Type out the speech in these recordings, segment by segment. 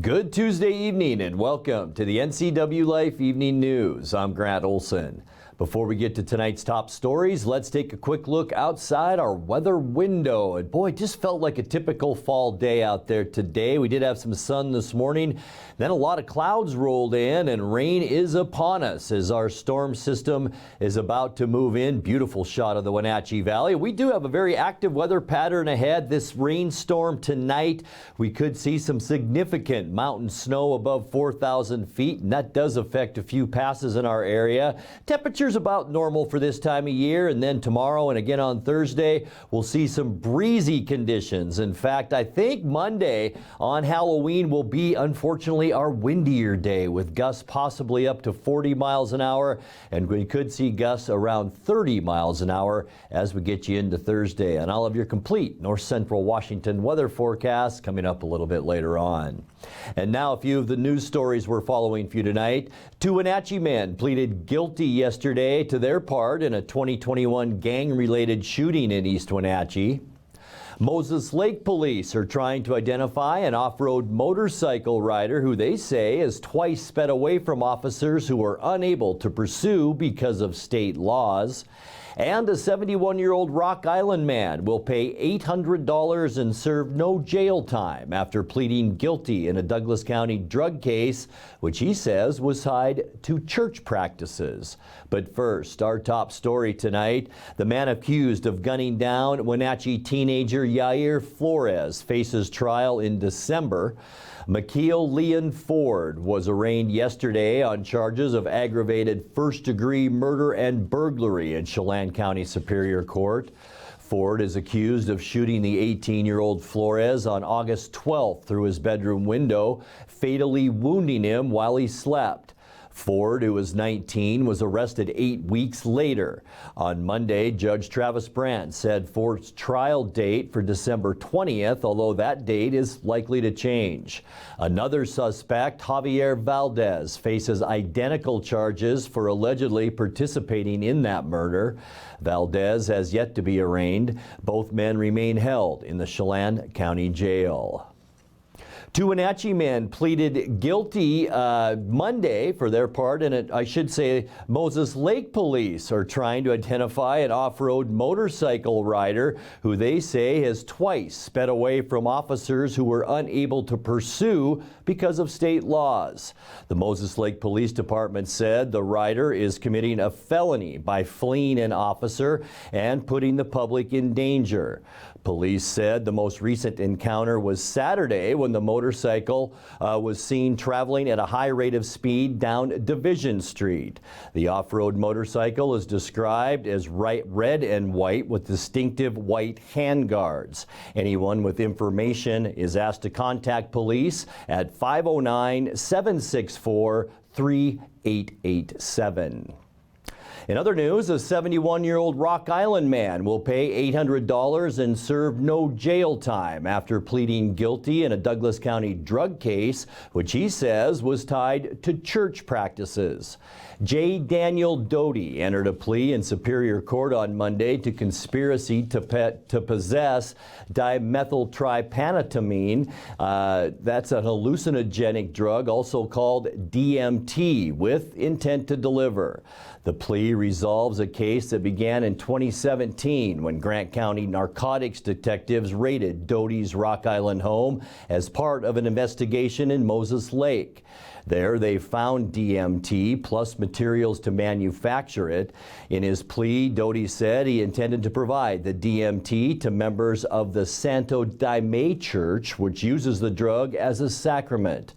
Good Tuesday evening and welcome to the NCW Life Evening News. I'm Grant Olson. Before we get to tonight's top stories, let's take a quick look outside our weather window. And boy, it just felt like a typical fall day out there today. We did have some sun this morning, then a lot of clouds rolled in and rain is upon us as our storm system is about to move in. Beautiful shot of the Wenatchee Valley. We do have a very active weather pattern ahead. This rainstorm tonight, we could see some significant mountain snow above 4,000 feet, and that does affect a few passes in our area. Temperatures about normal for this time of year, and then tomorrow and again on Thursday we'll see some breezy conditions. In fact, I think Monday on Halloween will be unfortunately our windier day, with gusts possibly up to 40 miles an hour, and we could see gusts around 30 miles an hour as we get you into Thursday. And I'll have your complete north central Washington weather forecast coming up a little bit later on. And now a few of the news stories we're following for you tonight. Two Wenatchee men pleaded guilty yesterday to their part in a 2021 gang-related shooting in East Wenatchee. Moses Lake police are trying to identify an off-road motorcycle rider who they say has twice sped away from officers who were unable to pursue because of state laws. And a 71-year-old Rock Island man will pay $800 and serve no jail time after pleading guilty in a Douglas County drug case, which he says was tied to church practices. But first, our top story tonight, the man accused of gunning down Wenatchee teenager Yair Flores faces trial in December. McKeel Leon Ford was arraigned yesterday on charges of aggravated first-degree murder and burglary in Chelan County Superior Court. Ford is accused of shooting the 18-year-old Flores on August 12th through his bedroom window, fatally wounding him while he slept. Ford, who was 19, was arrested 8 weeks later. On Monday, Judge Travis Brandt said Ford's trial date for December 20th, although that date is likely to change. Another suspect, Javier Valdez, faces identical charges for allegedly participating in that murder. Valdez has yet to be arraigned. Both men remain held in the Chelan County Jail. Two Wenatchee men pleaded guilty Monday for their part, and I should say Moses Lake police are trying to identify an off-road motorcycle rider who they say has twice sped away from officers who were unable to pursue because of state laws. The Moses Lake Police Department said the rider is committing a felony by fleeing an officer and putting the public in danger. Police said the most recent encounter was Saturday when the motorcycle was seen traveling at a high rate of speed down Division Street. The off-road motorcycle is described as red and white with distinctive white handguards. Anyone with information is asked to contact police at 509-764-3887. In other news, a 71-year-old Rock Island man will pay $800 and serve no jail time after pleading guilty in a Douglas County drug case, which he says was tied to church practices. J. Daniel Doty entered a plea in Superior Court on Monday to conspiracy to possess dimethyltryptamine. That's a hallucinogenic drug, also called DMT, with intent to deliver. The plea resolves a case that began in 2017 when Grant County narcotics detectives raided Doty's Rock Island home as part of an investigation in Moses Lake. There they found DMT plus materials to manufacture it. In his plea, Doty said he intended to provide the DMT to members of the Santo Daime Church, which uses the drug as a sacrament.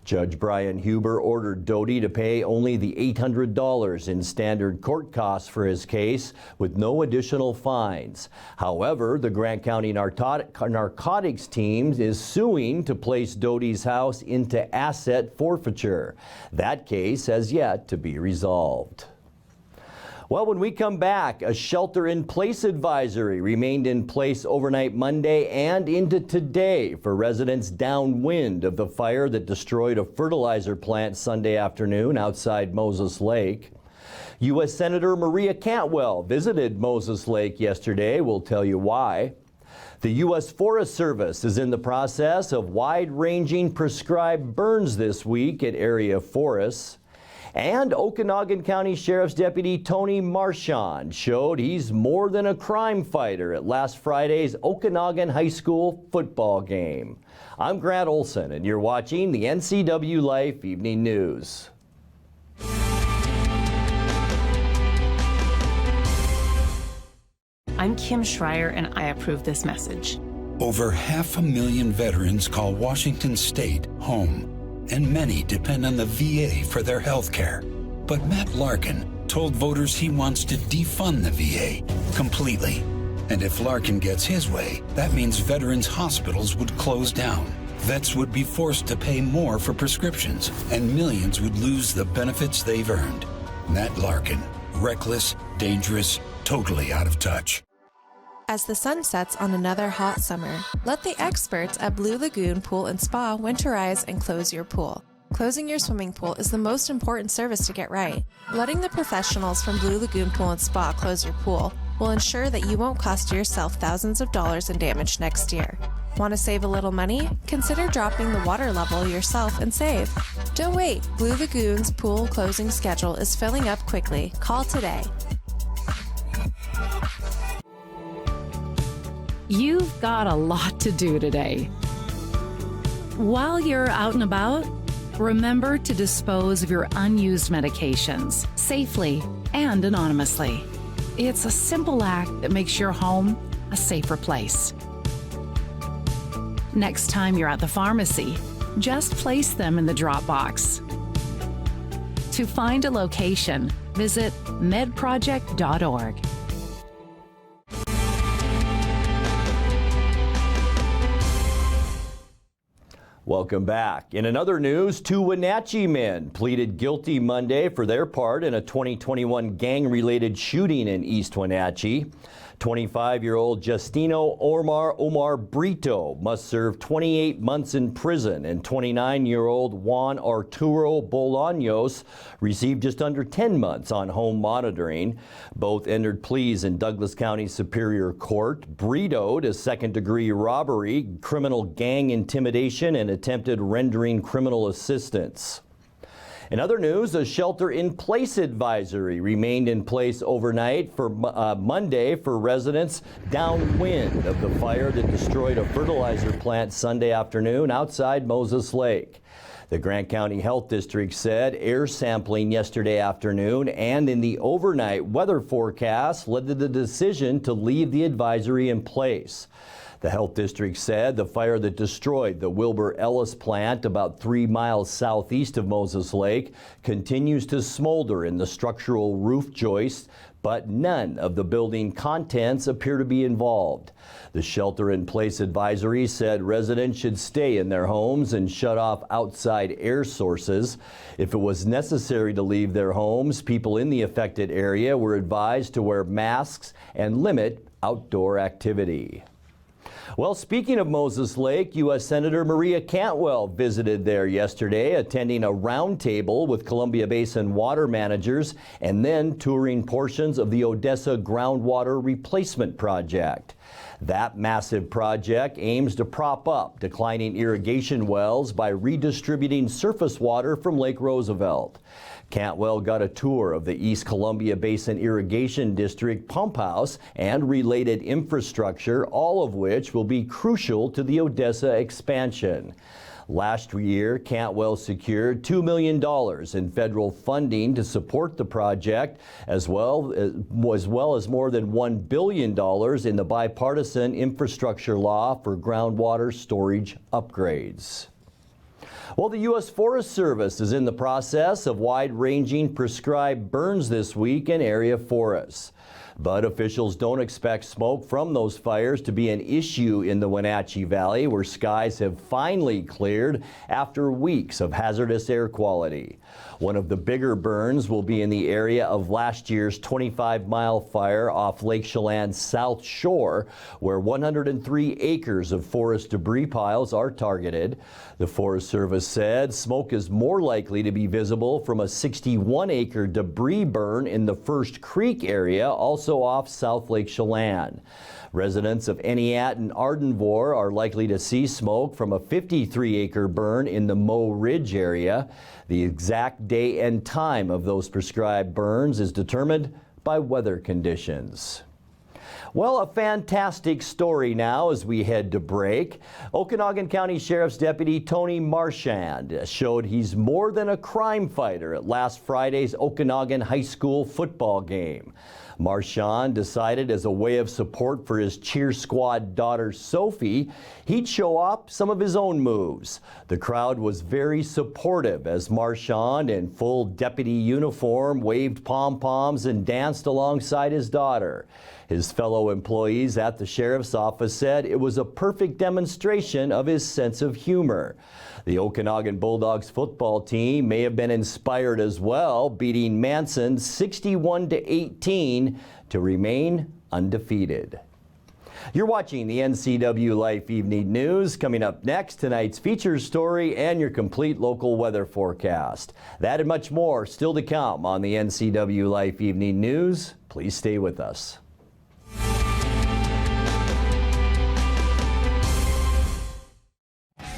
Judge Brian Huber ordered Doty to pay only the $800 in standard court costs for his case, with no additional fines. However, the Grant County narcotics team is suing to place Doty's house into asset forfeiture. That case has yet to be resolved. Well, when we come back, a shelter-in-place advisory remained in place overnight Monday and into today for residents downwind of the fire that destroyed a fertilizer plant Sunday afternoon outside Moses Lake. U.S. Senator Maria Cantwell visited Moses Lake yesterday. We'll tell you why. The U.S. Forest Service is in the process of wide-ranging prescribed burns this week at area forests. And Okanagan County Sheriff's Deputy Tony Marchand showed he's more than a crime fighter at last Friday's Okanagan High School football game. I'm Grant Olson, and you're watching the NCW Life Evening News. I'm Kim Schreier, and I approve this message. Over 500,000 veterans call Washington State home, and many depend on the VA for their health care. But Matt Larkin told voters he wants to defund the VA completely. And if Larkin gets his way, that means veterans' hospitals would close down. Vets would be forced to pay more for prescriptions, and millions would lose the benefits they've earned. Matt Larkin, reckless, dangerous, totally out of touch. As the sun sets on another hot summer, let the experts at Blue Lagoon Pool and Spa winterize and close your pool. Closing your swimming pool is the most important service to get right. Letting the professionals from Blue Lagoon Pool and Spa close your pool will ensure that you won't cost yourself thousands of dollars in damage next year. Want to save a little money? Consider dropping the water level yourself and save. Don't wait. Blue Lagoon's pool closing schedule is filling up quickly. Call today. You've got a lot to do today. While you're out and about, remember to dispose of your unused medications safely and anonymously. It's a simple act that makes your home a safer place. Next time you're at the pharmacy, just place them in the drop box. To find a location, visit medproject.org. Welcome back. In another news, two Wenatchee men pleaded guilty Monday for their part in a 2021 gang-related shooting in East Wenatchee. 25-year-old Justino Omar Brito must serve 28 months in prison, and 29-year-old Juan Arturo Bolaños received just under 10 months on home monitoring. Both entered pleas in Douglas County Superior Court. Brito to second-degree robbery, criminal gang intimidation, and attempted rendering criminal assistance. In other news, a shelter-in-place advisory remained in place overnight for Monday for residents downwind of the fire that destroyed a fertilizer plant Sunday afternoon outside Moses Lake. The Grant County Health District said air sampling yesterday afternoon and in the overnight weather forecast led to the decision to leave the advisory in place. The health district said the fire that destroyed the Wilbur Ellis plant about 3 miles southeast of Moses Lake continues to smolder in the structural roof joists, but none of the building contents appear to be involved. The shelter-in-place advisory said residents should stay in their homes and shut off outside air sources. If it was necessary to leave their homes, people in the affected area were advised to wear masks and limit outdoor activity. Well, speaking of Moses Lake, U.S. Senator Maria Cantwell visited there yesterday, attending a roundtable with Columbia Basin water managers and then touring portions of the Odessa groundwater replacement project. That massive project aims to prop up declining irrigation wells by redistributing surface water from Lake Roosevelt. Cantwell got a tour of the East Columbia Basin Irrigation District pump house and related infrastructure, all of which will be crucial to the Odessa expansion. Last year, Cantwell secured $2 million in federal funding to support the project, as well as more than $1 billion in the bipartisan infrastructure law for groundwater storage upgrades. Well, the U.S. Forest Service is in the process of wide-ranging prescribed burns this week in area forests. But officials don't expect smoke from those fires to be an issue in the Wenatchee Valley, where skies have finally cleared after weeks of hazardous air quality. One of the bigger burns will be in the area of last year's 25-mile fire off Lake Chelan's south shore, where 103 acres of forest debris piles are targeted. The Forest Service said smoke is more likely to be visible from a 61-acre debris burn in the First Creek area, also also off South Lake Chelan. Residents of Eniat and Ardenvor are likely to see smoke from a 53-acre burn in the Moe Ridge area. The exact day and time of those prescribed burns is determined by weather conditions. Well, a fantastic story now as we head to break. Okanagan County Sheriff's Deputy Tony Marchand showed he's more than a crime fighter at last Friday's Okanagan High School football game. Marchand decided as a way of support for his cheer squad daughter Sophie, he'd show up some of his own moves. The crowd was very supportive as Marchand in full deputy uniform waved pom-poms and danced alongside his daughter. His fellow employees at the sheriff's office said it was a perfect demonstration of his sense of humor. The Okanagan Bulldogs football team may have been inspired as well, beating Manson 61-18 to remain undefeated. You're watching the NCW Life Evening News. Coming up next, tonight's feature story and your complete local weather forecast. That and much more still to come on the NCW Life Evening News. Please stay with us.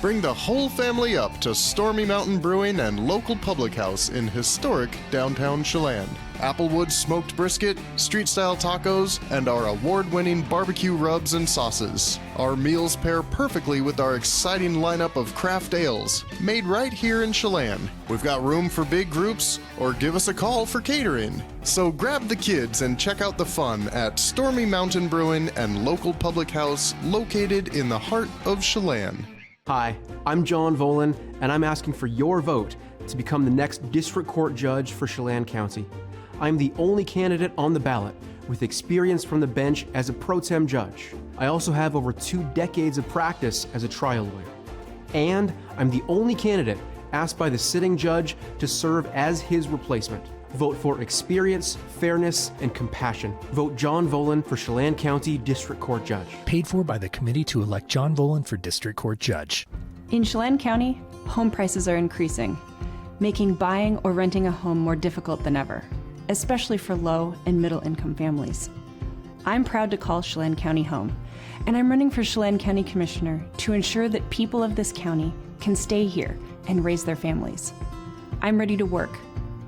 Bring the whole family up to Stormy Mountain Brewing and local public house in historic downtown Chelan. Applewood smoked brisket, street-style tacos, and our award-winning barbecue rubs and sauces. Our meals pair perfectly with our exciting lineup of craft ales, made right here in Chelan. We've got room for big groups, or give us a call for catering. So grab the kids and check out the fun at Stormy Mountain Brewing and local public house located in the heart of Chelan. Hi, I'm John Volan, and I'm asking for your vote to become the next District Court Judge for Chelan County. I'm the only candidate on the ballot with experience from the bench as a pro tem judge. I also have over 2 decades of practice as a trial lawyer. And I'm the only candidate asked by the sitting judge to serve as his replacement. Vote for experience, fairness, and compassion. Vote John Volan for Chelan County District Court Judge. Paid for by the committee to elect John Volan for District Court Judge. In Chelan County, home prices are increasing, making buying or renting a home more difficult than ever, especially for low and middle income families. I'm proud to call Chelan County home, and I'm running for Chelan County Commissioner to ensure that people of this county can stay here and raise their families. I'm ready to work,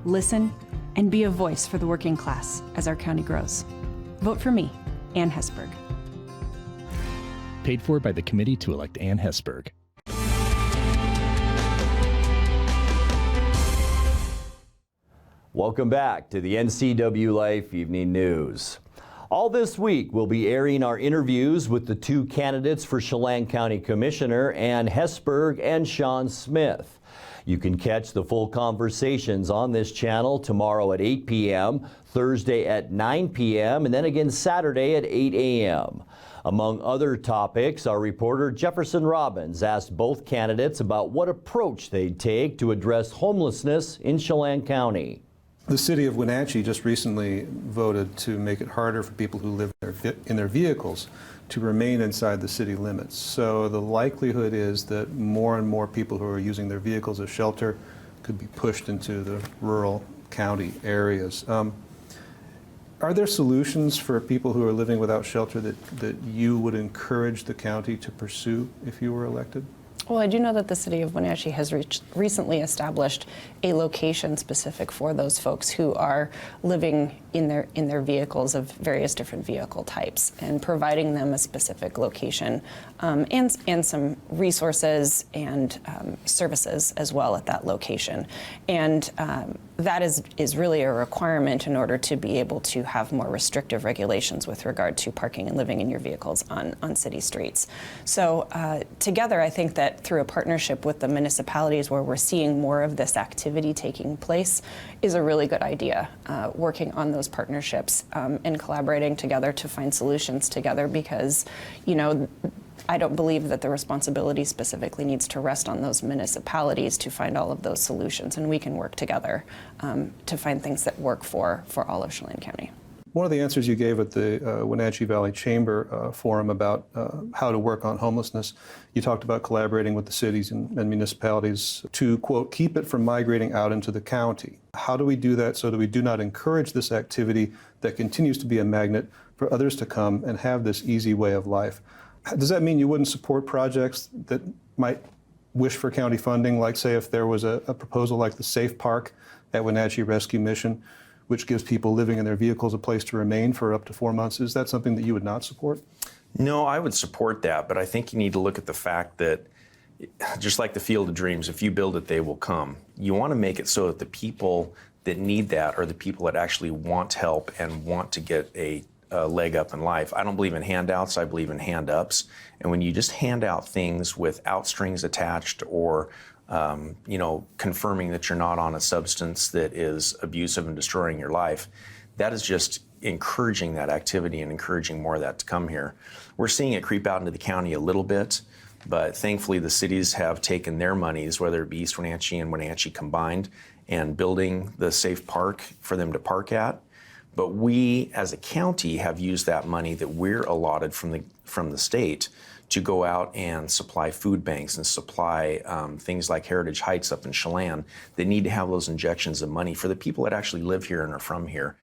listen, and be a voice for the working class as our county grows. Vote for me, Ann Hesburgh. Paid for by the committee to elect Ann Hesburgh. Welcome back to the NCW Life Evening News. All this week, we'll be airing our interviews with the 2 candidates for Chelan County Commissioner, Ann Hesburgh and Sean Smith. You can catch the full conversations on this channel tomorrow at 8 p.m., Thursday at 9 p.m., and then again Saturday at 8 a.m. Among other topics, our reporter Jefferson Robbins asked both candidates about what approach they'd take to address homelessness in Chelan County. The city of Wenatchee just recently voted to make it harder for people who live in their vehicles to remain inside the city limits. So the likelihood is that more and more people who are using their vehicles as shelter could be pushed into the rural county areas. Are there solutions for people who are living without shelter that you would encourage the county to pursue if you were elected? Well, I do know that the city of Wenatchee has recently established a location specific for those folks who are living in their vehicles of various different vehicle types, and providing them a specific location and some resources and services as well at that location. And that is really a requirement in order to be able to have more restrictive regulations with regard to parking and living in your vehicles on city streets. So together, I think that through a partnership with the municipalities where we're seeing more of this activity taking place is a really good idea, working on those partnerships and collaborating together to find solutions together, because, you know, I don't believe that the responsibility specifically needs to rest on those municipalities to find all of those solutions, and we can work together to find things that work for all of Chelan County. One of the answers you gave at the Wenatchee Valley Chamber Forum about how to work on homelessness, you talked about collaborating with the cities and municipalities to, quote, keep it from migrating out into the county. How do we do that so that we do not encourage this activity that continues to be a magnet for others to come and have this easy way of life? Does that mean you wouldn't support projects that might wish for county funding, like, say, if there was a proposal like the Safe Park at Wenatchee Rescue Mission, which gives people living in their vehicles a place to remain for up to 4 months? Is that something that you would not support? No, I would support that, but I think you need to look at the fact that, just like the Field of Dreams, if you build it, they will come. You want to make it so that the people that need that are the people that actually want help and want to get a leg up in life. I don't believe in handouts, I believe in hand-ups. And when you just hand out things without strings attached or confirming that you're not on a substance that is abusive and destroying your life, that is just encouraging that activity and encouraging more of that to come here. We're seeing it creep out into the county a little bit, but thankfully the cities have taken their monies, whether it be East Wenatchee and Wenatchee combined, and building the safe park for them to park at. But we, as a county, have used that money that we're allotted from the state to go out and supply food banks and supply things like Heritage Heights up in Chelan that need to have those injections of money for the people that actually live here and are from here.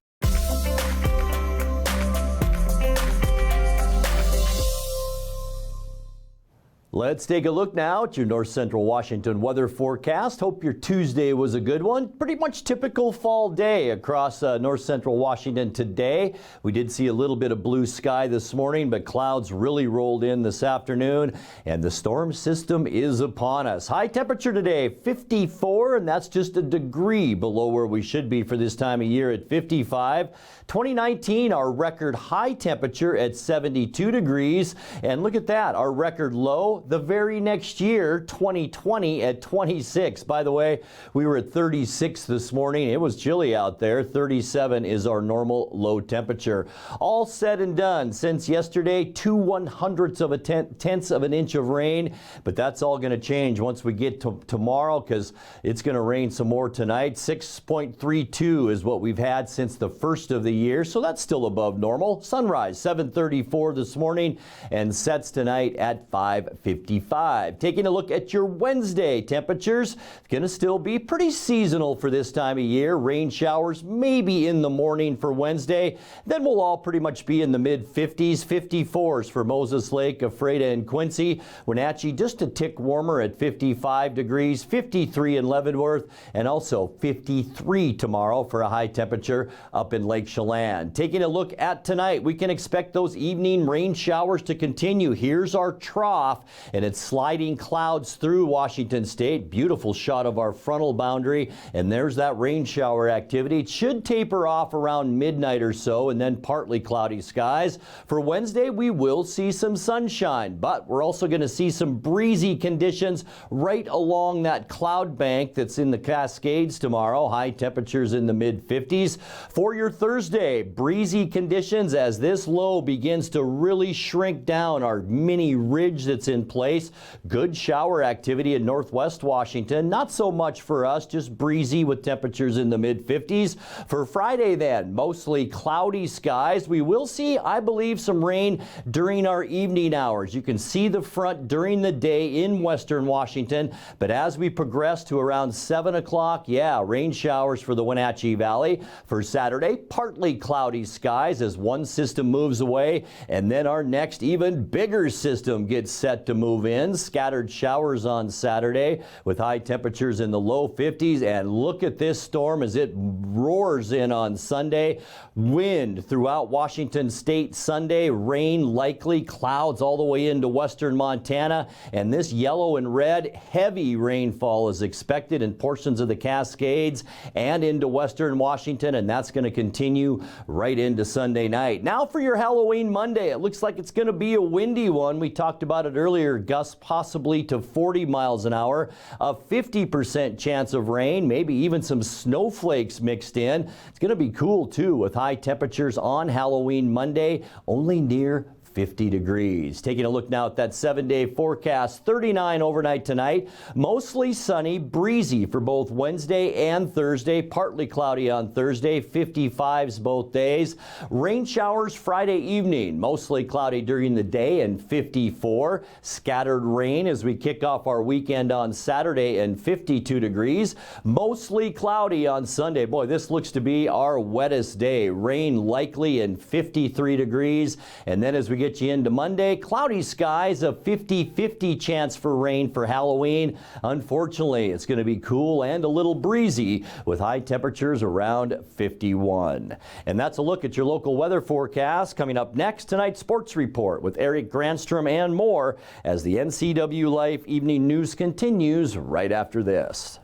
Let's take a look now at your North Central Washington weather forecast. Hope your Tuesday was a good one. Pretty much typical fall day across North Central Washington today. We did see a little bit of blue sky this morning, but clouds really rolled in this afternoon, and the storm system is upon us. High temperature today, 54, and that's just a degree below where we should be for this time of year at 55. 2019, our record high temperature at 72 degrees, and look at that, our record low the very next year, 2020, at 26. By the way, we were at 36 this morning. It was chilly out there. 37 is our normal low temperature. All said and done, since yesterday, 0.02 of an inch of rain, but that's all going to change once we get to tomorrow, because it's going to rain some more tonight. 6.32 is what we've had since the first of the year, so that's still above normal. Sunrise 7:34 this morning and sets tonight at 5:55. Taking a look at your Wednesday temperatures, it's going to still be pretty seasonal for this time of year. Rain showers maybe in the morning for Wednesday. Then we'll all pretty much be in the mid-50s. 54s for Moses Lake, Ephrata, and Quincy. Wenatchee just a tick warmer at 55 degrees, 53 in Leavenworth, and also 53 tomorrow for a high temperature up in Lake Chelan. Taking a look at tonight, we can expect those evening rain showers to continue. Here's our trough, and it's sliding clouds through Washington State. Beautiful shot of our frontal boundary, and there's that rain shower activity. It should taper off around midnight or so, and then partly cloudy skies. For Wednesday, we will see some sunshine, but we're also going to see some breezy conditions right along that cloud bank that's in the Cascades tomorrow. High temperatures in the mid-50s. For your Thursday, breezy conditions as this low begins to really shrink down our mini ridge that's in place. Good shower activity in northwest Washington. Not so much for us, just breezy with temperatures in the mid-50s. For Friday then, mostly cloudy skies. We will see, I believe, some rain during our evening hours. You can see the front during the day in western Washington, but as we progress to around 7 o'clock, rain showers for the Wenatchee Valley. For Saturday, partly cloudy skies as one system moves away, and then our next even bigger system gets set to move in. Scattered showers on Saturday with high temperatures in the low 50s, and look at this storm as it roars in on Sunday. Wind throughout Washington State Sunday, rain likely, clouds all the way into western Montana, and this yellow and red, heavy rainfall is expected in portions of the Cascades and into western Washington, and that's going to continue right into Sunday night. Now for your Halloween Monday, it looks like it's going to be a windy one. We talked about it earlier, gusts possibly to 40 miles an hour, a 50% chance of rain, maybe even some snowflakes mixed in. It's going to be cool too with high temperatures on Halloween Monday, only near 50 degrees. Taking a look now at that 7-day forecast, 39 overnight tonight. Mostly sunny, breezy for both Wednesday and Thursday. Partly cloudy on Thursday, 55s both days. Rain showers Friday evening, mostly cloudy during the day and 54. Scattered rain as we kick off our weekend on Saturday and 52 degrees. Mostly cloudy on Sunday. Boy, this looks to be our wettest day. Rain likely and 53 degrees. And then as we get you into Monday, cloudy skies, a 50-50 chance for rain for Halloween. Unfortunately, it's going to be cool and a little breezy with high temperatures around 51. And that's a look at your local weather forecast. Coming up next, tonight's sports report with Eric Granstrom and more as the NCW Life Evening News continues right after this.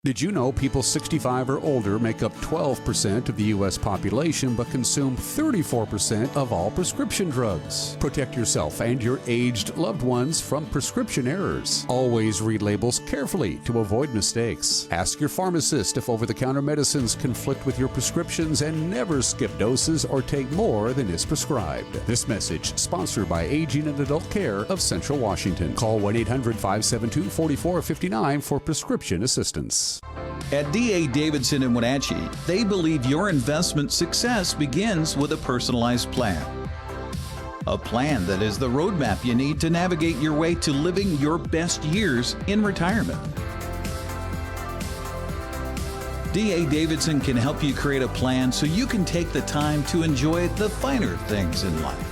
Did you know people 65 or older make up 12% of the U.S. population but consume 34% of all prescription drugs? Protect yourself and your aged loved ones from prescription errors. Always read labels carefully to avoid mistakes. Ask your pharmacist if over-the-counter medicines conflict with your prescriptions, and never skip doses or take more than is prescribed. This message sponsored by Aging and Adult Care of Central Washington. Call 1-800-572-4459 for prescription assistance. At D.A. Davidson in Wenatchee, they believe your investment success begins with a personalized plan. A plan that is the roadmap you need to navigate your way to living your best years in retirement. D.A. Davidson can help you create a plan so you can take the time to enjoy the finer things in life.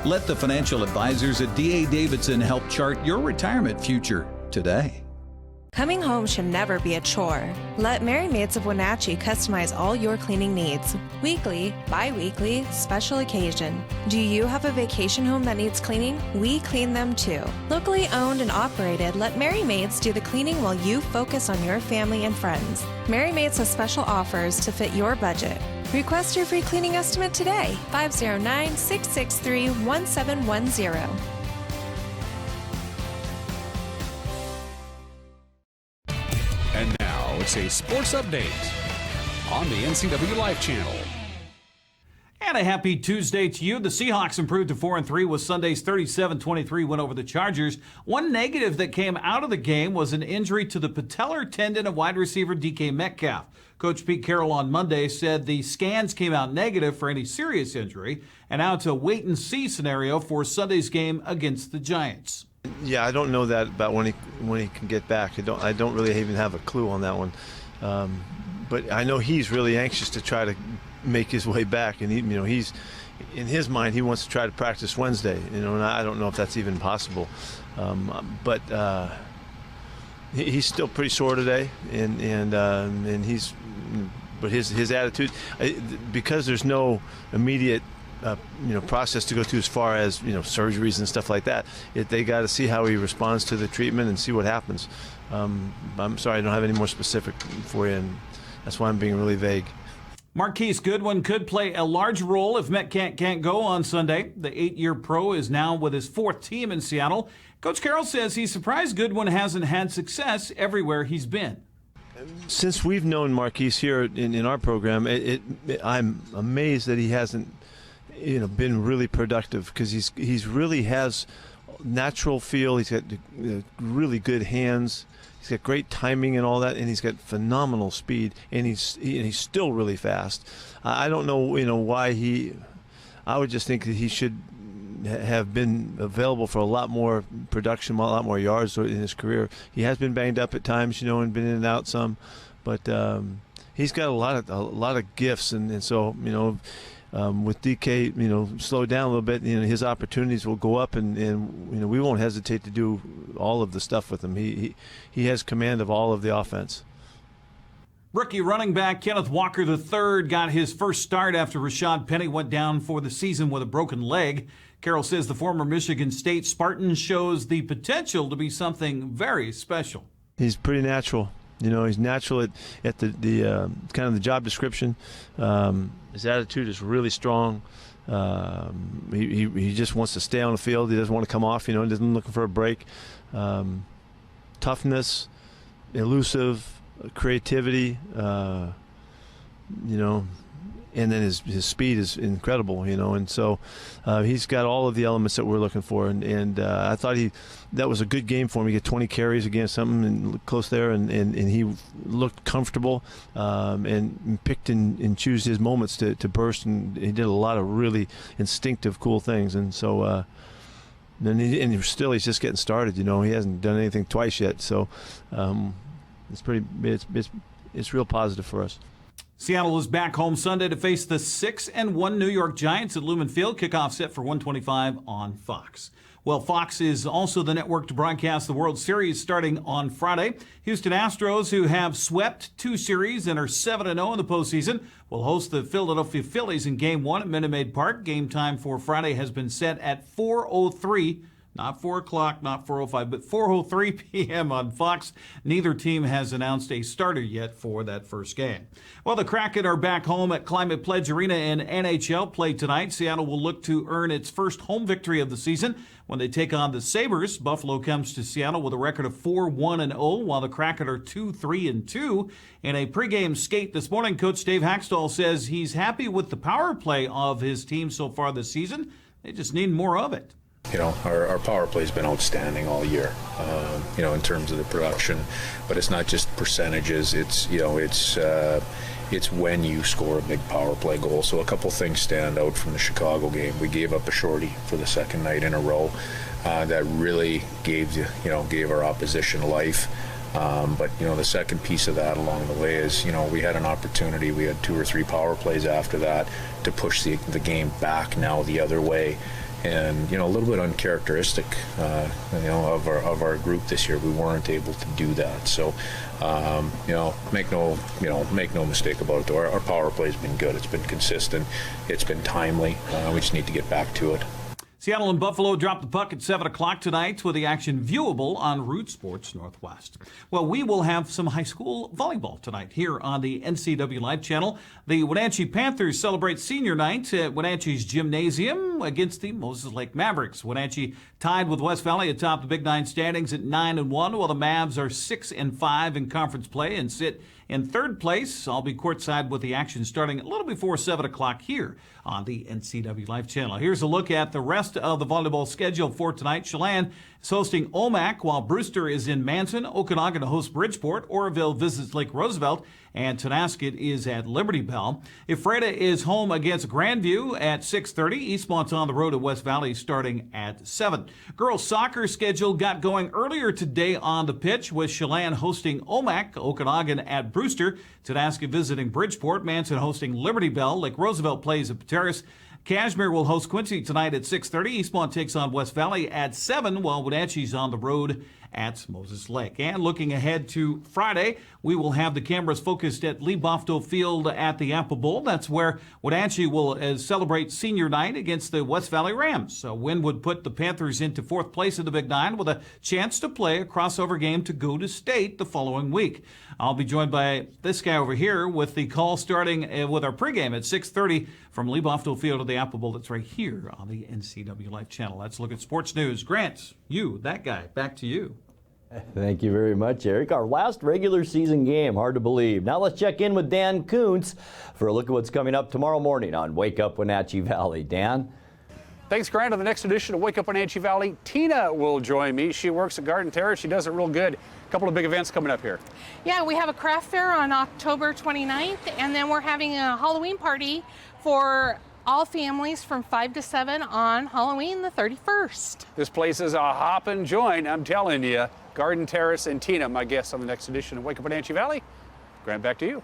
Let the financial advisors at D.A. Davidson help chart your retirement future today. Coming home should never be a chore. Let Merry Maids of Wenatchee customize all your cleaning needs. Weekly, bi-weekly, special occasion. Do you have a vacation home that needs cleaning? We clean them too. Locally owned and operated, let Merry Maids do the cleaning while you focus on your family and friends. Merry Maids has special offers to fit your budget. Request your free cleaning estimate today. 509-663-1710. And now it's a sports update on the NCW Life channel. And a happy Tuesday to you. The Seahawks improved to 4-3 with Sunday's 37-23 win over the Chargers. One negative that came out of the game was an injury to the patellar tendon of wide receiver DK Metcalf. Coach Pete Carroll on Monday said the scans came out negative for any serious injury, and now it's a wait-and-see scenario for Sunday's game against the Giants. Yeah, I don't know that about when he can get back. I don't really even have a clue on that one. But I know he's really anxious to try to make his way back, and he's in his mind he wants to try to practice Wednesday. And I don't know if that's even possible. But he's still pretty sore today, and he's. But his attitude, because there's no immediate process to go through as far as surgeries and stuff like that. They got to see how he responds to the treatment and see what happens. I'm sorry I don't have any more specific for you, and that's why I'm being really vague. Marquise Goodwin could play a large role if Metcalf can't go on Sunday. The 8-year pro is now with his 4th team in Seattle. Coach Carroll says he's surprised Goodwin hasn't had success everywhere he's been. Since we've known Marquise here in our program, I'm amazed that he hasn't been really productive, because he's really has natural feel. He's got really good hands. He's got great timing and all that, and he's got phenomenal speed, and he's still really fast. I don't know, why I would just think that he should have been available for a lot more production, a lot more yards in his career. He has been banged up at times, and been in and out some, but he's got a lot of gifts, and so with DK, slow down a little bit, his opportunities will go up, and we won't hesitate to do all of the stuff with him. He has command of all of the offense. Rookie running back Kenneth Walker III got his first start after Rashad Penny went down for the season with a broken leg. Carroll says the former Michigan State Spartan shows the potential to be something very special. He's pretty natural. He's natural at the kind of the job description. His attitude is really strong. He just wants to stay on the field. He doesn't want to come off. Doesn't looking for a break. Toughness, elusive. creativity, and then his speed is incredible, and so he's got all of the elements that we're looking for. And I thought that was a good game for him. He got 20 carries against something and close there, and he looked comfortable and picked and choose his moments to burst, and he did a lot of really instinctive, cool things. And so he's just getting started. He hasn't done anything twice yet, so it's real positive for us. Seattle is back home Sunday to face the 6-1 New York Giants at Lumen Field. Kickoff set for 1:25 on Fox. Well, Fox is also the network to broadcast the World Series starting on Friday. Houston Astros, who have swept 2 series and are 7-0 in the postseason, will host the Philadelphia Phillies in Game 1 at Minute Maid Park. Game time for Friday has been set at 4:03. Not 4 o'clock, not 4:05, but 4:03 p.m. on Fox. Neither team has announced a starter yet for that first game. Well, the Kraken are back home at Climate Pledge Arena in NHL play tonight. Seattle will look to earn its first home victory of the season when they take on the Sabres. Buffalo comes to Seattle with a record of 4-1-0, while the Kraken are 2-3-2. In a pregame skate this morning, Coach Dave Haxtell says he's happy with the power play of his team so far this season. They just need more of it. Our power play has been outstanding all year, in terms of the production, but it's not just percentages. It's when you score a big power play goal. So a couple things stand out from the Chicago game. We gave up a shorty for the second night in a row. That really gave our opposition life. But the second piece of that along the way is, we had an opportunity. We had 2 or 3 power plays after that to push the game back now the other way. And a little bit uncharacteristic, of our group this year. We weren't able to do that. So, make no mistake about it. Though our power play's been good. It's been consistent. It's been timely. We just need to get back to it. Seattle and Buffalo drop the puck at 7 o'clock tonight with the action viewable on Root Sports Northwest. Well, we will have some high school volleyball tonight here on the NCW Live channel. The Wenatchee Panthers celebrate senior night at Wenatchee's gymnasium against the Moses Lake Mavericks. Wenatchee tied with West Valley atop the Big Nine standings at 9-1, while the Mavs are 6-5 in conference play and sit in third place. I'll be courtside with the action starting a little before 7 o'clock here on the NCW Live channel. Here's a look at the rest of the volleyball schedule for tonight. Chelan is hosting Omak, while Brewster is in Manson. Okanagan hosts Bridgeport. Oroville visits Lake Roosevelt, and Tonasket is at Liberty Bell. Ephrata is home against Grandview at 6:30. Eastmont's on the road at West Valley starting at 7. Girls soccer schedule got going earlier today on the pitch with Chelan hosting Omak, Okanagan at Brewster, Tonasket visiting Bridgeport, Manson hosting Liberty Bell, Lake Roosevelt plays at Pateros. Cashmere will host Quincy tonight at 6:30. Eastmont takes on West Valley at 7, while Wenatchee's on the road at Moses Lake. And looking ahead to Friday, we will have the cameras focused at Lee Bofto Field at the Apple Bowl. That's where Wenatchee will celebrate senior night against the West Valley Rams. So win would put the Panthers into 4th place in the Big Nine with a chance to play a crossover game to go to state the following week. I'll be joined by this guy over here with the call starting with our pregame at 6:30 from Lee Bofto Field to the Apple Bowl. That's right here on the NCW Live channel. Let's look at sports news. Grant, that guy, back to you. Thank you very much, Eric. Our last regular season game, hard to believe. Now let's check in with Dan Kuntz for a look at what's coming up tomorrow morning on Wake Up Wenatchee Valley. Dan? Thanks, Grant. On the next edition of Wake Up Wenatchee Valley, Tina will join me. She works at Garden Terrace. She does it real good. A couple of big events coming up here. Yeah, we have a craft fair on October 29th, and then we're having a Halloween party for all families from 5 to 7 on Halloween the 31st. This place is a hoppin' joint, I'm telling you. Garden Terrace and Tina, my guests on the next edition of Wake Up Wenatchee Valley. Grant, back to you.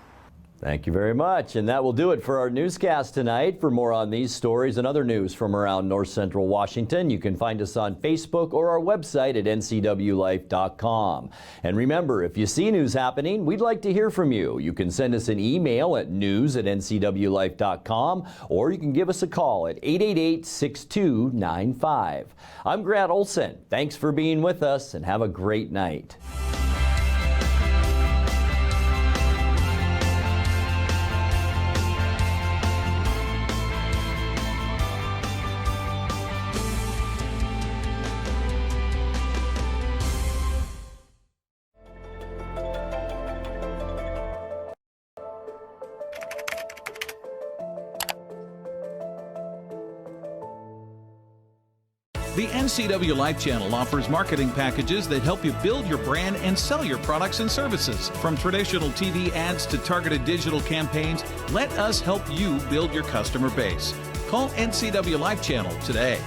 Thank you very much. And that will do it for our newscast tonight. For more on these stories and other news from around North Central Washington, you can find us on Facebook or our website at ncwlife.com. And remember, if you see news happening, we'd like to hear from you. You can send us an email at news@ncwlife.com, or you can give us a call at 888-6295. I'm Grant Olson. Thanks for being with us, and have a great night. The NCW Life Channel offers marketing packages that help you build your brand and sell your products and services. From traditional TV ads to targeted digital campaigns, let us help you build your customer base. Call NCW Life Channel today.